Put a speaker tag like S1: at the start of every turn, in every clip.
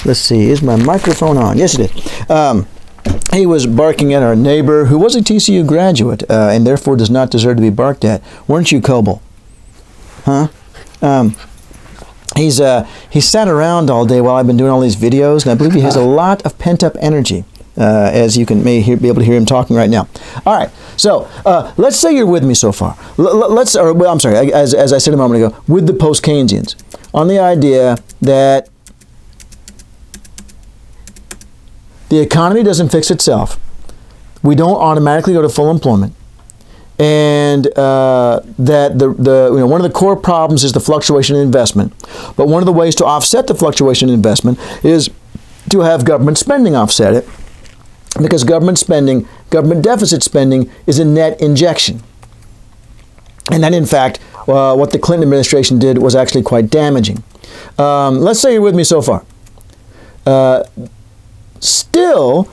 S1: Let's see, is my microphone on? Yes, it is. He was barking at our neighbor, who was a TCU graduate, and therefore does not deserve to be barked at. Weren't you, Coble? Huh? He's sat around all day while I've been doing all these videos, and I believe he has a lot of pent-up energy, as you can be able to hear him talking right now. All right, so let's say you're with me so far. As I said a moment ago, with the post-Keynesians, on the idea that the economy doesn't fix itself. We don't automatically go to full employment, and that one of the core problems is the fluctuation in investment. But one of the ways to offset the fluctuation in investment is to have government spending offset it, because government deficit spending, is a net injection, and that in fact what the Clinton administration did was actually quite damaging. Let's say you're with me so far. Still,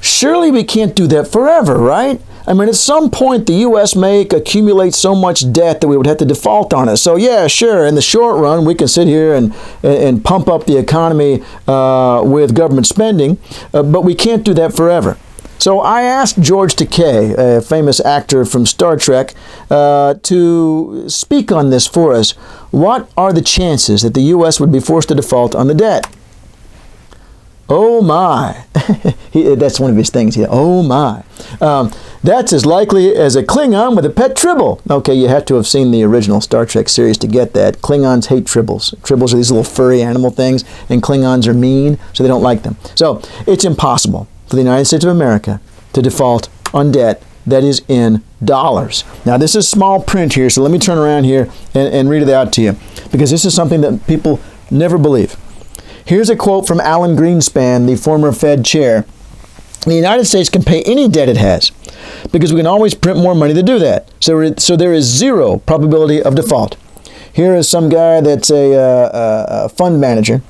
S1: surely we can't do that forever, right? I mean, at some point, the U.S. may accumulate so much debt that we would have to default on it. So, yeah, sure, in the short run, we can sit here and pump up the economy with government spending, but we can't do that forever. So I asked George Takei, a famous actor from Star Trek, to speak on this for us. What are the chances that the U.S. would be forced to default on the debt? Oh my. That's one of his things. Oh my. That's as likely as a Klingon with a pet tribble. Okay, you have to have seen the original Star Trek series to get that. Klingons hate tribbles. Tribbles are these little furry animal things, and Klingons are mean, so they don't like them. So it's impossible for the United States of America to default on debt that is in dollars. Now, this is small print here, so let me turn around here and read it out to you, because this is something that people never believe. Here's a quote from Alan Greenspan, the former Fed chair. The United States can pay any debt it has because we can always print more money to do that. So there is zero probability of default. Here is some guy that's a fund manager.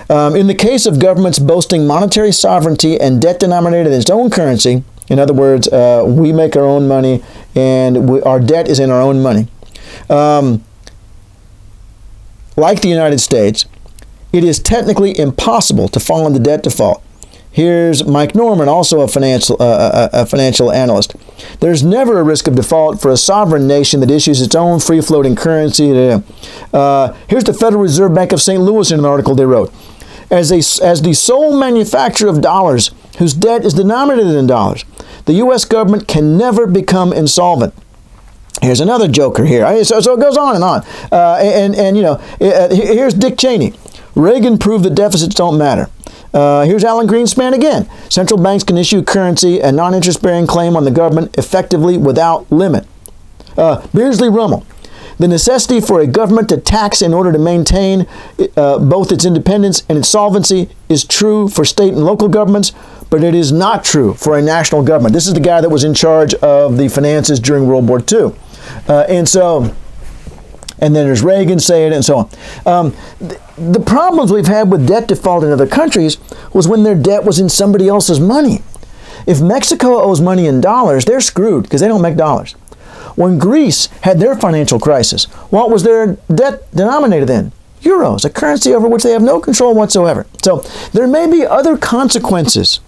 S1: In the case of governments boasting monetary sovereignty and debt denominated in its own currency, in other words, we make our own money and our debt is in our own money. Like the United States, it is technically impossible to fall into debt default. Here's Mike Norman, also a financial analyst. There's never a risk of default for a sovereign nation that issues its own free-floating currency. Here's the Federal Reserve Bank of St. Louis in an article they wrote. As the sole manufacturer of dollars, whose debt is denominated in dollars, the U.S. government can never become insolvent. Here's another joker here. So it goes on and on. Here's Dick Cheney. Reagan proved that deficits don't matter. Here's Alan Greenspan again. Central banks can issue currency and non-interest-bearing claim on the government effectively without limit. Beardsley Rummel. The necessity for a government to tax in order to maintain both its independence and its solvency is true for state and local governments, but it is not true for a national government. This is the guy that was in charge of the finances during World War II. And then there's Reagan saying it, and so on. The problems we've had with debt default in other countries was when their debt was in somebody else's money. If Mexico owes money in dollars, they're screwed because they don't make dollars. When Greece had their financial crisis, what was their debt denominated in? Euros, a currency over which they have no control whatsoever. So there may be other consequences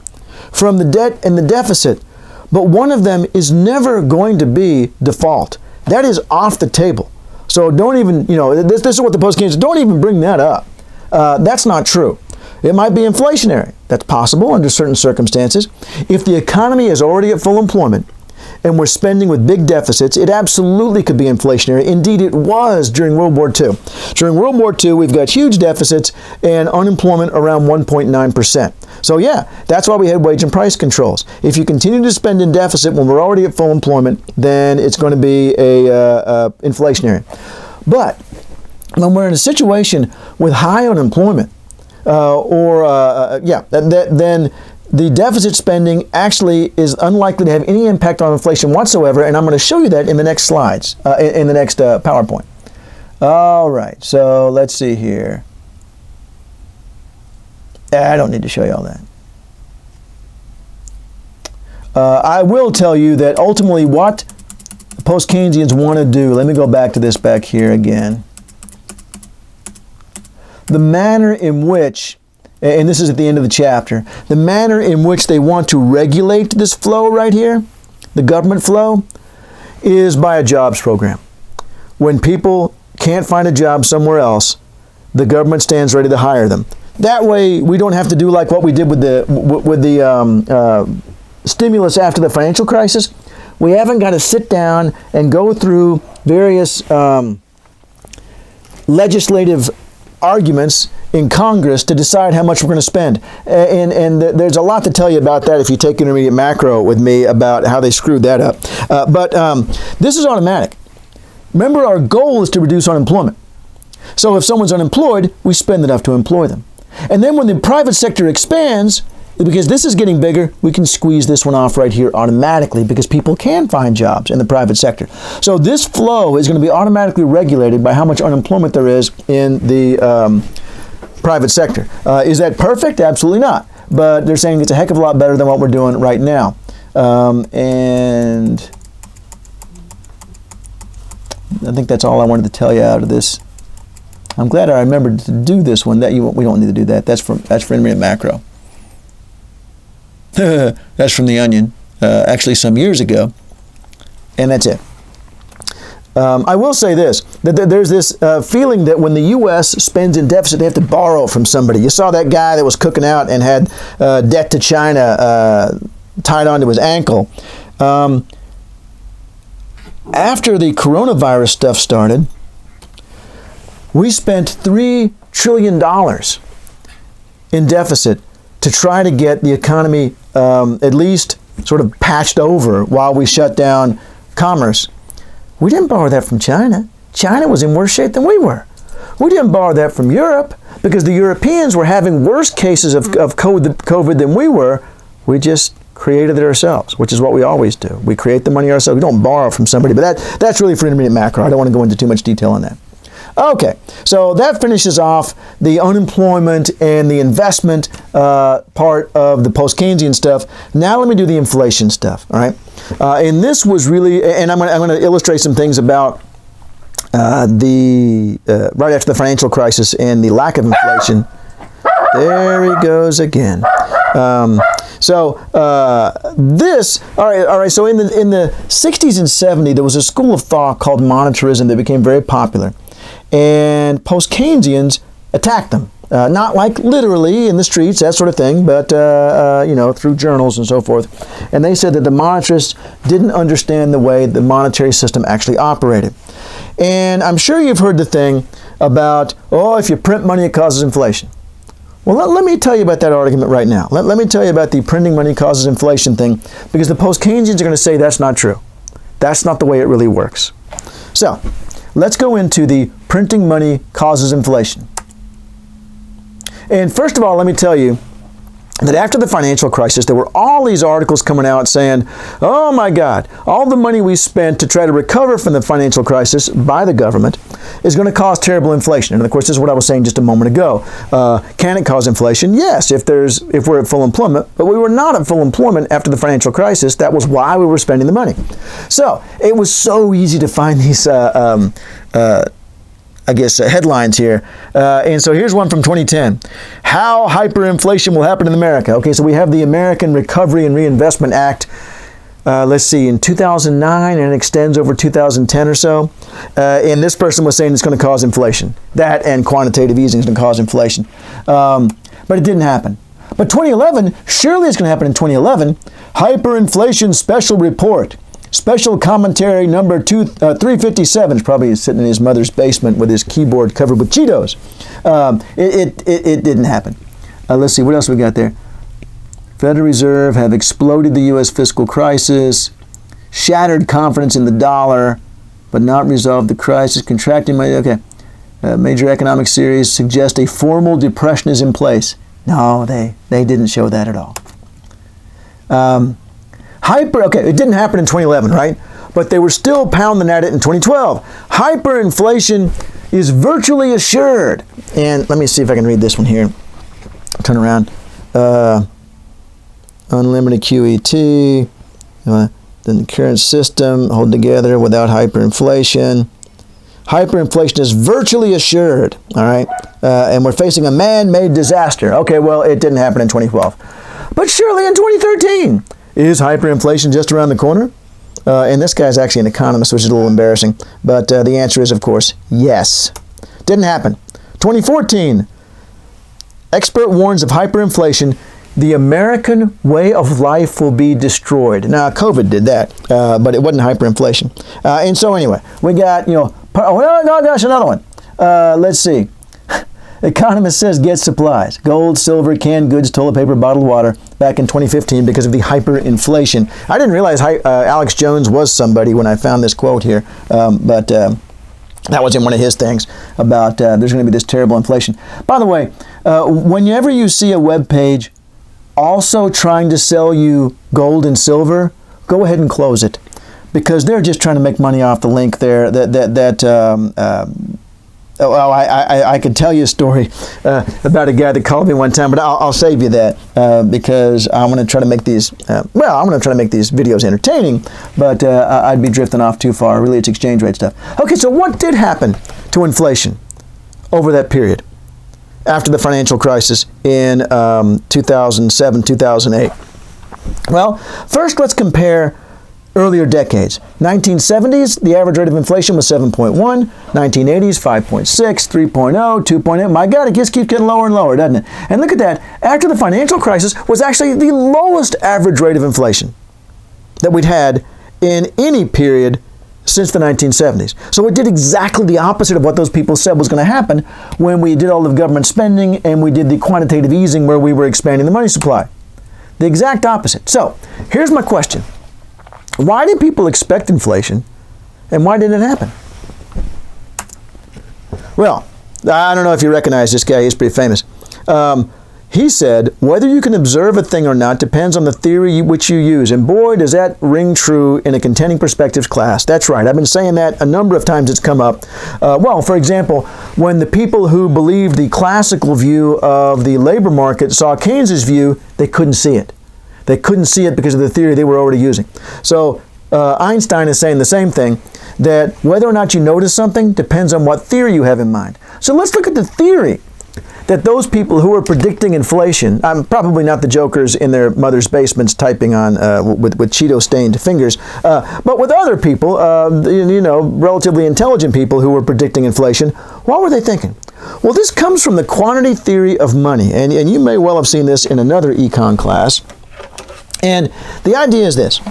S1: from the debt and the deficit, but one of them is never going to be default. That is off the table. So don't even, this is what the post-Keynesians, don't even bring that up. That's not true. It might be inflationary. That's possible under certain circumstances. If the economy is already at full employment and we're spending with big deficits, it absolutely could be inflationary. Indeed, it was during World War II. During World War II, we've got huge deficits and unemployment around 1.9%. So yeah, that's why we had wage and price controls. If you continue to spend in deficit when we're already at full employment, then it's going to be inflationary. But when we're in a situation with high unemployment, then the deficit spending actually is unlikely to have any impact on inflation whatsoever, and I'm going to show you that in the next slides, in the next PowerPoint. All right, so let's see here. I don't need to show you all that. I will tell you that ultimately what post-Keynesians want to do, let me go back to this back here again. The manner in which and this is at the end of the chapter, the manner in which they want to regulate this flow right here, the government flow, is by a jobs program. When people can't find a job somewhere else, the government stands ready to hire them. That way, we don't have to do like what we did with the stimulus after the financial crisis. We haven't got to sit down and go through various legislative arguments in Congress to decide how much we're going to spend. And there's a lot to tell you about that if you take intermediate macro with me about how they screwed that up. But this is automatic. Remember, our goal is to reduce unemployment. So if someone's unemployed, we spend enough to employ them. And then when the private sector expands, because this is getting bigger, we can squeeze this one off right here automatically because people can find jobs in the private sector. So this flow is going to be automatically regulated by how much unemployment there is in the private sector. Is that perfect? Absolutely not. But they're saying it's a heck of a lot better than what we're doing right now. And I think that's all I wanted to tell you out of this. I'm glad I remembered to do this one. We don't need to do that. That's for intermediate macro. That's from The Onion, actually some years ago. And that's it. I will say this, that there's this feeling that when the U.S. spends in deficit, they have to borrow from somebody. You saw that guy that was cooking out and had debt to China tied onto his ankle. After the coronavirus stuff started, we spent $3 trillion in deficit to try to get the economy at least sort of patched over while we shut down commerce. We didn't borrow that from China. China was in worse shape than we were. We didn't borrow that from Europe because the Europeans were having worse cases of COVID than we were. We just created it ourselves, which is what we always do. We create the money ourselves. We don't borrow from somebody, but that's really for intermediate macro. I don't want to go into too much detail on that. Okay, so that finishes off the unemployment and the investment part of the post-Keynesian stuff. Now let me do the inflation stuff, all right? And this was really, and I'm going to illustrate some things about right after the financial crisis and the lack of inflation. There he goes again. All right. So in the 60s and 70s, there was a school of thought called monetarism that became very popular. And post-Keynesians attacked them. Not like literally in the streets, that sort of thing, but through journals and so forth. And they said that the monetarists didn't understand the way the monetary system actually operated. And I'm sure you've heard the thing about, if you print money, it causes inflation. Well, let me tell you about that argument right now. Let me tell you about the printing money causes inflation thing, because the post-Keynesians are going to say that's not true. That's not the way it really works. So, let's go into the printing money causes inflation. And first of all, let me tell you that after the financial crisis, there were all these articles coming out saying, oh my God, all the money we spent to try to recover from the financial crisis by the government is going to cause terrible inflation. And of course, this is what I was saying just a moment ago. Can it cause inflation? Yes, if we're at full employment, but we were not at full employment after the financial crisis. That was why we were spending the money. So it was so easy to find these headlines here. And so here's one from 2010. How hyperinflation will happen in America. Okay, so we have the American Recovery and Reinvestment Act, let's see, in 2009, and it extends over 2010 or so. And this person was saying it's going to cause inflation. That and quantitative easing is going to cause inflation. But it didn't happen. But 2011, surely it's going to happen in 2011. Hyperinflation Special Report. Special commentary number 357 is probably sitting in his mother's basement with his keyboard covered with Cheetos. It didn't happen. Let's see, what else we got there? Federal Reserve have exploded the U.S. fiscal crisis, shattered confidence in the dollar, but not resolved the crisis, contracting money. Okay. Major economic series suggest a formal depression is in place. No, they didn't show that at all. It didn't happen in 2011, right? But they were still pounding at it in 2012. Hyperinflation is virtually assured. And let me see if I can read this one here. Turn around. Unlimited QET. The current system hold together without hyperinflation. hyperinflation is virtually assured, all right? And we're facing a man-made disaster. Okay, well, it didn't happen in 2012. But surely in 2013, is hyperinflation just around the corner? And this guy's actually an economist, which is a little embarrassing. But the answer is, of course, yes. Didn't happen. 2014, expert warns of hyperinflation. The American way of life will be destroyed. Now, COVID did that, but it wasn't hyperinflation. And so anyway, we got, oh gosh, another one. Let's see. Economist says get supplies. Gold, silver, canned goods, toilet paper, bottled water back in 2015 because of the hyperinflation. I didn't realize Alex Jones was somebody when I found this quote here, but that was in one of his things about there's going to be this terrible inflation. By the way, whenever you see a web page also trying to sell you gold and silver, go ahead and close it, because they're just trying to make money off the link there. I could tell you a story about a guy that called me one time, but I'll save you that because I want to try to make these. I'm going to try to make these videos entertaining, but I'd be drifting off too far. Really, it's exchange rate stuff. Okay, so what did happen to inflation over that period after the financial crisis in 2007, 2008? Well, first let's compare earlier decades. 1970s, the average rate of inflation was 7.1. 1980s, 5.6, 3.0, 2.8. My God, it just keeps getting lower and lower, doesn't it? And look at that. After the financial crisis was actually the lowest average rate of inflation that we'd had in any period since the 1970s. So it did exactly the opposite of what those people said was going to happen when we did all of government spending and we did the quantitative easing where we were expanding the money supply. The exact opposite. So here's my question. Why did people expect inflation, and why didn't it happen? Well, I don't know if you recognize this guy. He's pretty famous. He said, whether you can observe a thing or not depends on the theory which you use. And boy, does that ring true in a contending perspectives class. That's right. I've been saying that a number of times. It's come up. Well, for example, when the people who believed the classical view of the labor market saw Keynes's view, they couldn't see it. They couldn't see it because of the theory they were already using. So Einstein is saying the same thing, that whether or not you notice something depends on what theory you have in mind. So let's look at the theory that those people who are predicting inflation, probably not the jokers in their mother's basements typing on with Cheeto-stained fingers, but with other people, relatively intelligent people who were predicting inflation, what were they thinking? Well, this comes from the quantity theory of money, and you may well have seen this in another econ class. And the idea is this,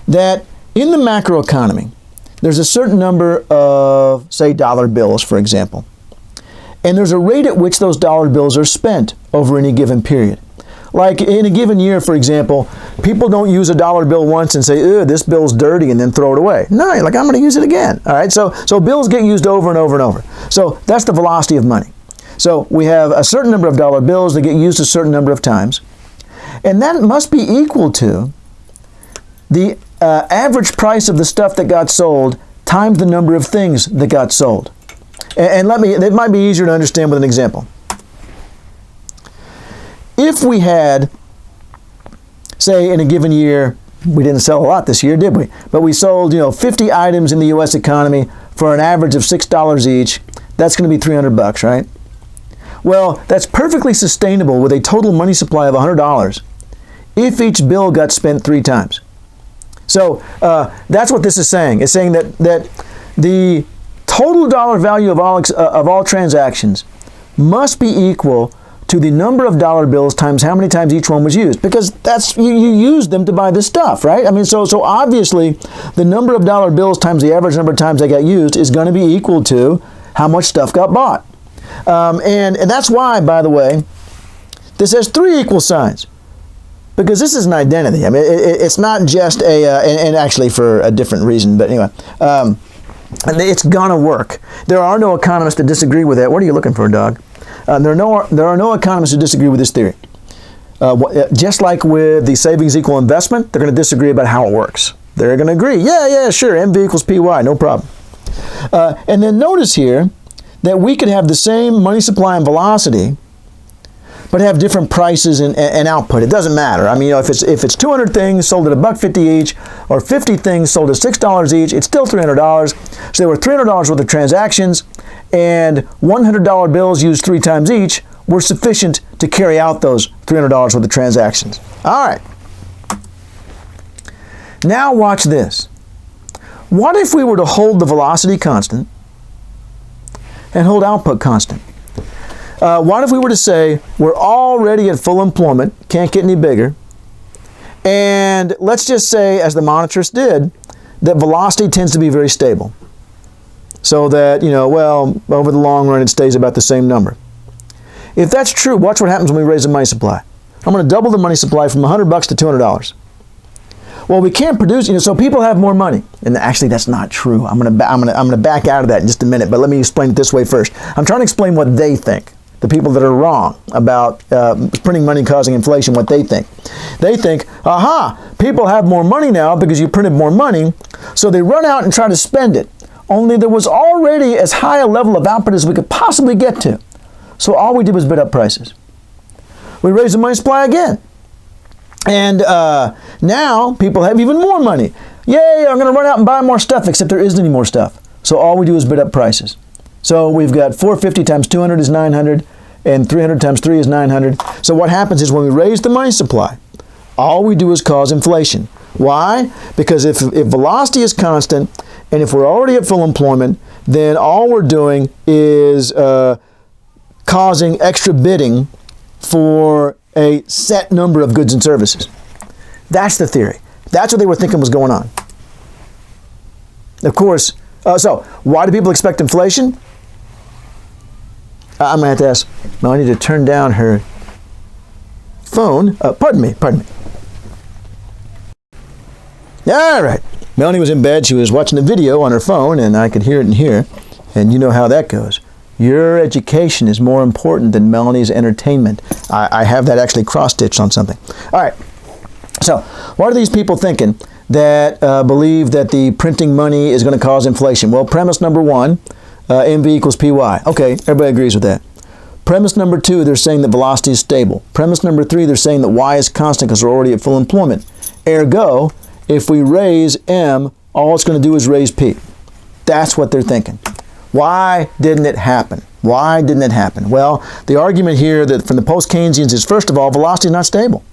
S1: that in the macroeconomy, there's a certain number of, say, dollar bills, for example. And there's a rate at which those dollar bills are spent over any given period. Like in a given year, for example, people don't use a dollar bill once and say, "Ew, this bill's dirty," and then throw it away. No, you're like, I'm going to use it again. All right, so bills get used over and over and over. So that's the velocity of money. So we have a certain number of dollar bills that get used a certain number of times. And that must be equal to the average price of the stuff that got sold times the number of things that got sold. And it might be easier to understand with an example. If we had, say, in a given year, we didn't sell a lot this year, did we? But we sold, 50 items in the U.S. economy for an average of $6 each. That's going to be $300, right? Well, that's perfectly sustainable with a total money supply of $100 if each bill got spent 3 times. So that's what this is saying. It's saying that the total dollar value of all transactions must be equal to the number of dollar bills times how many times each one was used, because that's you used them to buy this stuff, right? I mean, so obviously the number of dollar bills times the average number of times they got used is going to be equal to how much stuff got bought. And that's why, by the way, this has 3 equal signs, because this is an identity. I mean, it's not just and actually for a different reason, but anyway, it's gonna work. There are no economists that disagree with that. What are you looking for, dog? There are no economists who disagree with this theory. Just like with the savings equal investment, they're going to disagree about how it works. They're going to agree, yeah, sure, MV equals PY, no problem. And then notice here that we could have the same money supply and velocity, but have different prices and output. It doesn't matter. I mean, if it's 200 things sold at $1.50 each, or 50 things sold at $6 each, it's still $300. So there were $300 worth of transactions, and $100 bills used 3 times each were sufficient to carry out those $300 worth of transactions. All right. Now watch this. What if we were to hold the velocity constant and hold output constant? What if we were to say we're already at full employment, can't get any bigger, and let's just say, as the monetarist did, that velocity tends to be very stable. So that, well, over the long run it stays about the same number. If that's true, watch what happens when we raise the money supply. I'm going to double the money supply from $100 to $200. Well, we can't produce, so people have more money. And actually, that's not true. I'm going to back out of that in just a minute, but let me explain it this way first. I'm trying to explain what they think. The people that are wrong about printing money causing inflation, what they think. They think, aha, people have more money now because you printed more money, so they run out and try to spend it. Only there was already as high a level of output as we could possibly get to. So all we did was bid up prices. We raised the money supply again. And now people have even more money. Yay, I'm going to run out and buy more stuff, except there isn't any more stuff. So all we do is bid up prices. So we've got 450 times 200 is 900, and 300 times 3 is 900. So what happens is when we raise the money supply, all we do is cause inflation. Why? Because if velocity is constant, and if we're already at full employment, then all we're doing is causing extra bidding for a set number of goods and services. That's the theory. That's what they were thinking was going on. Of course, so why do people expect inflation? I'm going to have to ask Melanie to turn down her phone. Pardon me. All right. Melanie was in bed. She was watching a video on her phone, and I could hear it in here. And you know how that goes. Your education is more important than Melanie's entertainment. I have that actually cross-stitched on something. All right. So what are these people thinking that believe that the printing money is going to cause inflation? Well, premise number 1, MV equals PY. Okay, everybody agrees with that. Premise number 2, they're saying that velocity is stable. Premise number 3, they're saying that Y is constant because we're already at full employment. Ergo, if we raise M, all it's going to do is raise P. That's what they're thinking. Why didn't it happen? Why didn't it happen? Well, the argument here that from the post-Keynesians is, first of all, velocity is not stable.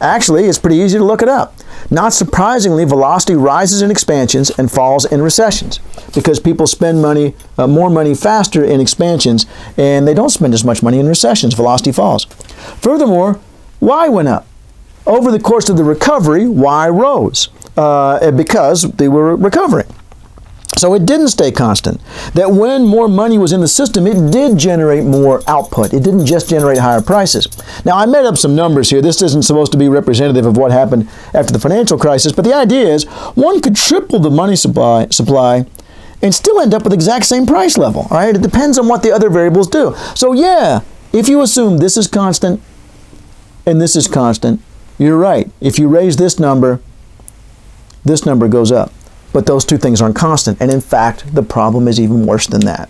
S1: Actually, it's pretty easy to look it up. Not surprisingly, velocity rises in expansions and falls in recessions because people spend money, more money faster in expansions, and they don't spend as much money in recessions. Velocity falls. Furthermore, Y went up. Over the course of the recovery, Y rose because they were recovering. So it didn't stay constant. That when more money was in the system, it did generate more output. It didn't just generate higher prices. Now, I made up some numbers here. This isn't supposed to be representative of what happened after the financial crisis, but the idea is one could triple the money supply and still end up with the exact same price level. All right? It depends on what the other variables do. So yeah, if you assume this is constant and this is constant, you're right. If you raise this number goes up. But those two things aren't constant. And in fact, the problem is even worse than that.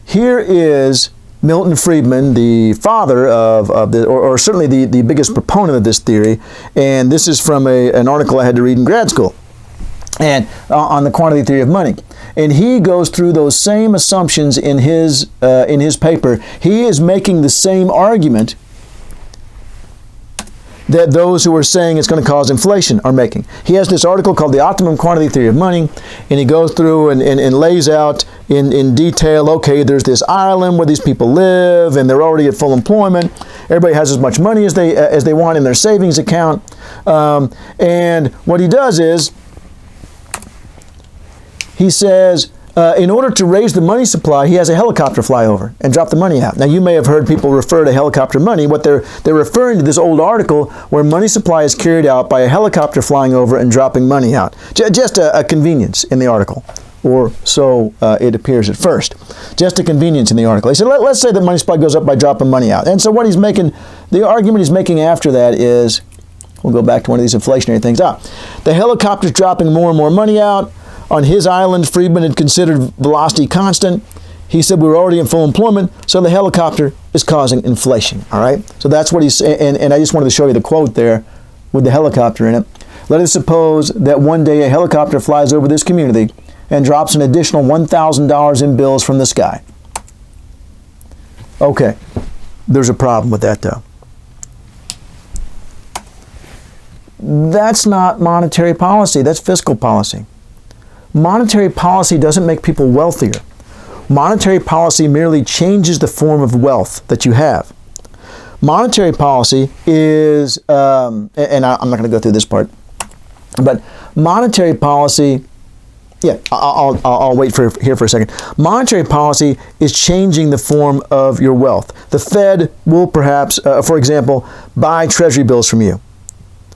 S1: Here is Milton Friedman, the father of the, or certainly the biggest proponent of this theory. And this is from an article I had to read in grad school and on the quantity theory of money. And he goes through those same assumptions in his paper. He is making the same argument that those who are saying it's going to cause inflation are making. He has this article called The Optimum Quantity Theory of Money, and he goes through and lays out in detail, okay, there's this island where these people live, and they're already at full employment. Everybody has as much money as they want in their savings account. And what he does is, he says, in order to raise the money supply, he has a helicopter fly over and drop the money out. Now, you may have heard people refer to helicopter money. What they're referring to this old article where money supply is carried out by a helicopter flying over and dropping money out. Just a convenience in the article, or so it appears at first. Just a convenience in the article. He said, let's say that money supply goes up by dropping money out. And so what he's making, the argument he's making after that is, we'll go back to one of these inflationary things. The helicopter's dropping more and more money out. On his island, Friedman had considered velocity constant. He said we were already in full employment, so the helicopter is causing inflation. All right? So that's what he's saying. And I just wanted to show you the quote there with the helicopter in it. Let us suppose that one day a helicopter flies over this community and drops an additional $1,000 in bills from the sky. Okay, there's a problem with that though. That's not monetary policy, that's fiscal policy. Monetary policy doesn't make people wealthier. Monetary policy merely changes the form of wealth that you have. Monetary policy is, and I'm not going to go through this part, but monetary policy, yeah, I'll wait here for a second. Monetary policy is changing the form of your wealth. The Fed will perhaps, for example, buy treasury bills from you.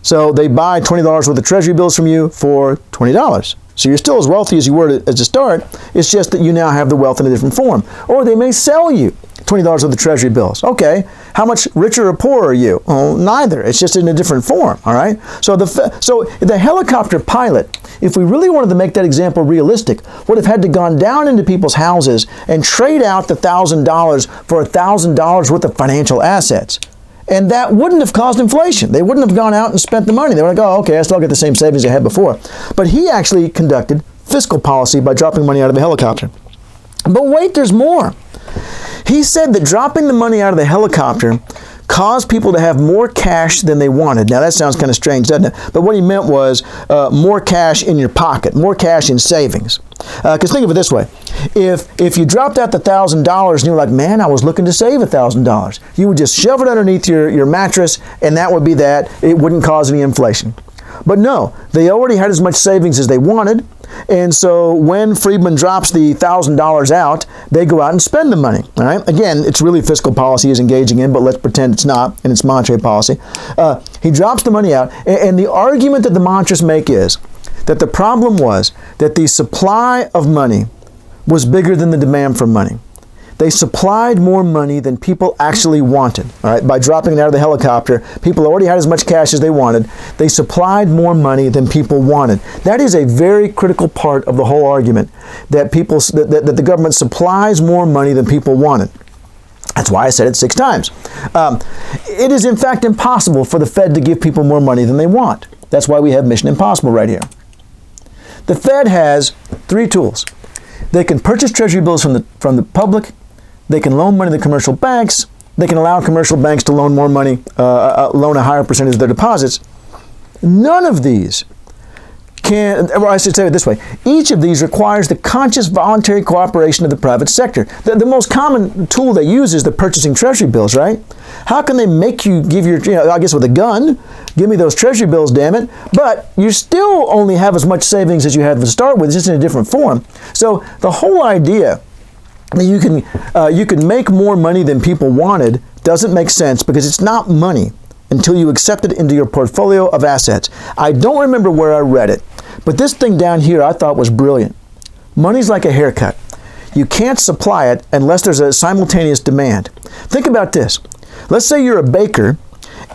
S1: So they buy $20 worth of treasury bills from you for $20. So you're still as wealthy as you were at the start. It's just that you now have the wealth in a different form. Or they may sell you $20 worth of treasury bills. Okay, how much richer or poorer are you? Well, neither. It's just in a different form, all right? So the helicopter pilot, if we really wanted to make that example realistic, would have had to gone down into people's houses and trade out the $1,000 for $1,000 worth of financial assets. And that wouldn't have caused inflation. They wouldn't have gone out and spent the money. They would have gone, oh, okay, I still get the same savings I had before. But he actually conducted fiscal policy by dropping money out of the helicopter. But wait, there's more. He said that dropping the money out of the helicopter caused people to have more cash than they wanted. Now that sounds kind of strange, doesn't it? But what he meant was more cash in your pocket, more cash in savings. Because think of it this way. If you dropped out the $1,000 and you were like, man, I was looking to save $1,000, you would just shove it underneath your mattress and that would be that. It wouldn't cause any inflation. But no, they already had as much savings as they wanted. And so when Friedman drops the $1,000 out, they go out and spend the money. All right. Again, it's really fiscal policy he's engaging in, but let's pretend it's not, and it's monetary policy. He drops the money out, and the argument that the monetarists make is that the problem was that the supply of money was bigger than the demand for money. They supplied more money than people actually wanted. All right, by dropping it out of the helicopter, people already had as much cash as they wanted. They supplied more money than people wanted. That is a very critical part of the whole argument, that that the government supplies more money than people wanted. That's why I said it 6 times. It is in fact impossible for the Fed to give people more money than they want. That's why we have Mission Impossible right here. The Fed has 3 tools. They can purchase treasury bills from the public. They can loan money to commercial banks. They can allow commercial banks to loan more money, loan a higher percentage of their deposits. None of these can, or I should say it this way, each of these requires the conscious voluntary cooperation of the private sector. The most common tool they use is the purchasing treasury bills, right? How can they make you give I guess with a gun, give me those treasury bills, damn it, but you still only have as much savings as you had to start with, just in a different form. So the whole idea that you can make more money than people wanted doesn't make sense, because it's not money until you accept it into your portfolio of assets. I don't remember where I read it, but this thing down here I thought was brilliant. Money's like a haircut. You can't supply it unless there's a simultaneous demand. Think about this. Let's say you're a baker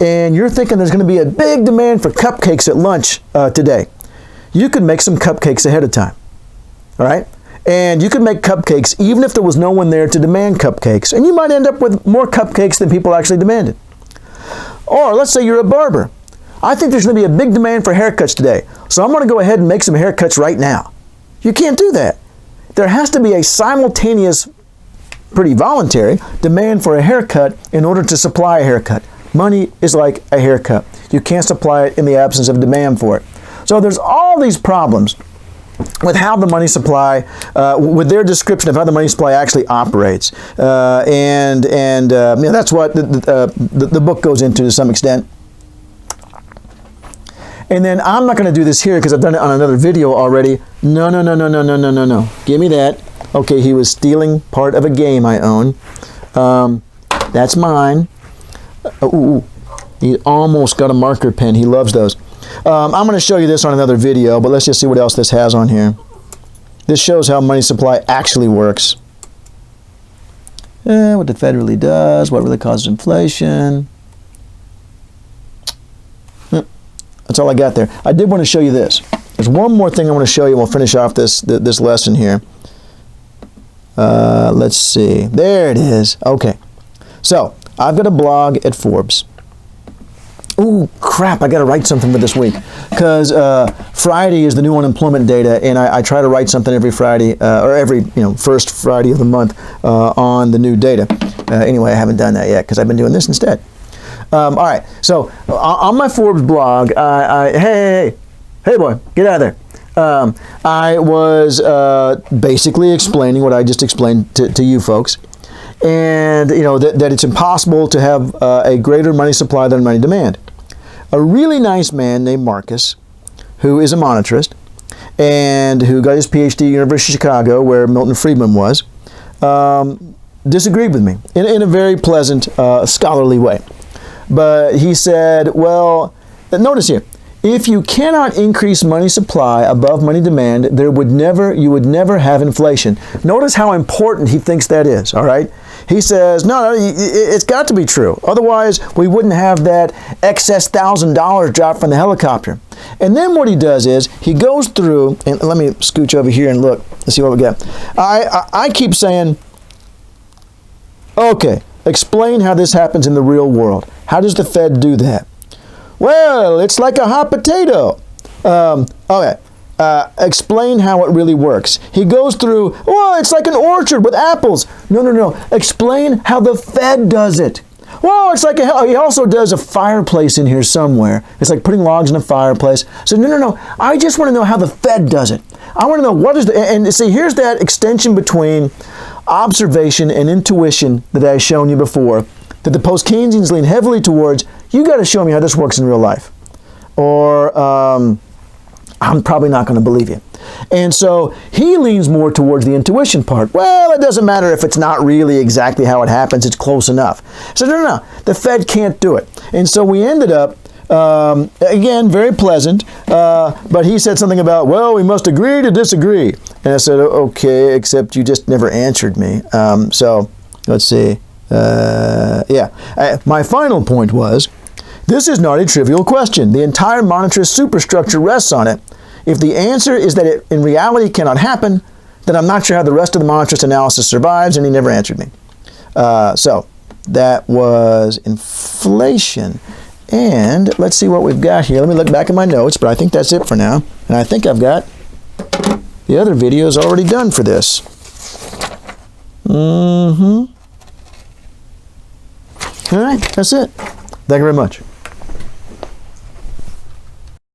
S1: and you're thinking there's going to be a big demand for cupcakes at lunch today. You could make some cupcakes ahead of time. All right? And you could make cupcakes even if there was no one there to demand cupcakes. And you might end up with more cupcakes than people actually demanded. Or let's say you're a barber. I think there's going to be a big demand for haircuts today, so I'm going to go ahead and make some haircuts right now. You can't do that. There has to be a simultaneous, pretty voluntary, demand for a haircut in order to supply a haircut. Money is like a haircut. You can't supply it in the absence of demand for it. So there's all these problems with how the money supply, with their description of how the money supply actually operates. That's what the book goes into to some extent. And then I'm not going to do this here because I've done it on another video already. No. Give me that. Okay, he was stealing part of a game I own. That's mine. He almost got a marker pen. He loves those. I'm going to show you this on another video, but let's just see what else this has on here. This shows how money supply actually works. What the Fed really does, what really causes inflation. That's all I got there. I did want to show you this. There's one more thing I want to show you. We'll finish off this lesson here. Let's see. There it is. Okay. So, I've got a blog at Forbes. Ooh, crap, I got to write something for this week. Because Friday is the new unemployment data, and I try to write something every Friday, or every first Friday of the month on the new data. Anyway, I haven't done that yet because I've been doing this instead. All right, so on my Forbes blog, hey boy, get out of there. I was basically explaining what I just explained to you folks. And, that it's impossible to have a greater money supply than money demand. A really nice man named Marcus, who is a monetarist, and who got his PhD at the University of Chicago, where Milton Friedman was, disagreed with me in a very pleasant, scholarly way. But he said, well, notice here, if you cannot increase money supply above money demand, you would never have inflation. Notice how important he thinks that is, all right? He says, no, it's got to be true. Otherwise, we wouldn't have that excess $1,000 drop from the helicopter. And then what he does is, he goes through, and let me scooch over here and look, let's see what we got. I keep saying, okay, explain how this happens in the real world. How does the Fed do that? Well, it's like a hot potato. Okay. Explain how it really works. He goes through, well, it's like an orchard with apples. No. Explain how the Fed does it. Well, it's like he also does a fireplace in here somewhere. It's like putting logs in a fireplace. So no. I just want to know how the Fed does it. I want to know what is and see, here's that extension between observation and intuition that I've shown you before, that the post-Keynesians lean heavily towards. You got to show me how this works in real life, or I'm probably not going to believe you. And so he leans more towards the intuition part. Well, it doesn't matter if it's not really exactly how it happens, it's close enough. So no, the Fed can't do it. And so we ended up, again, very pleasant, but he said something about, well, we must agree to disagree. And I said, okay, except you just never answered me. So let's see. My final point was, this is not a trivial question. The entire monetarist superstructure rests on it. If the answer is that it in reality cannot happen, then I'm not sure how the rest of the monetarist analysis survives, and he never answered me. So that was inflation. And let's see what we've got here. Let me look back at my notes, but I think that's it for now. And I think I've got the other videos already done for this. All right, that's it. Thank you very much.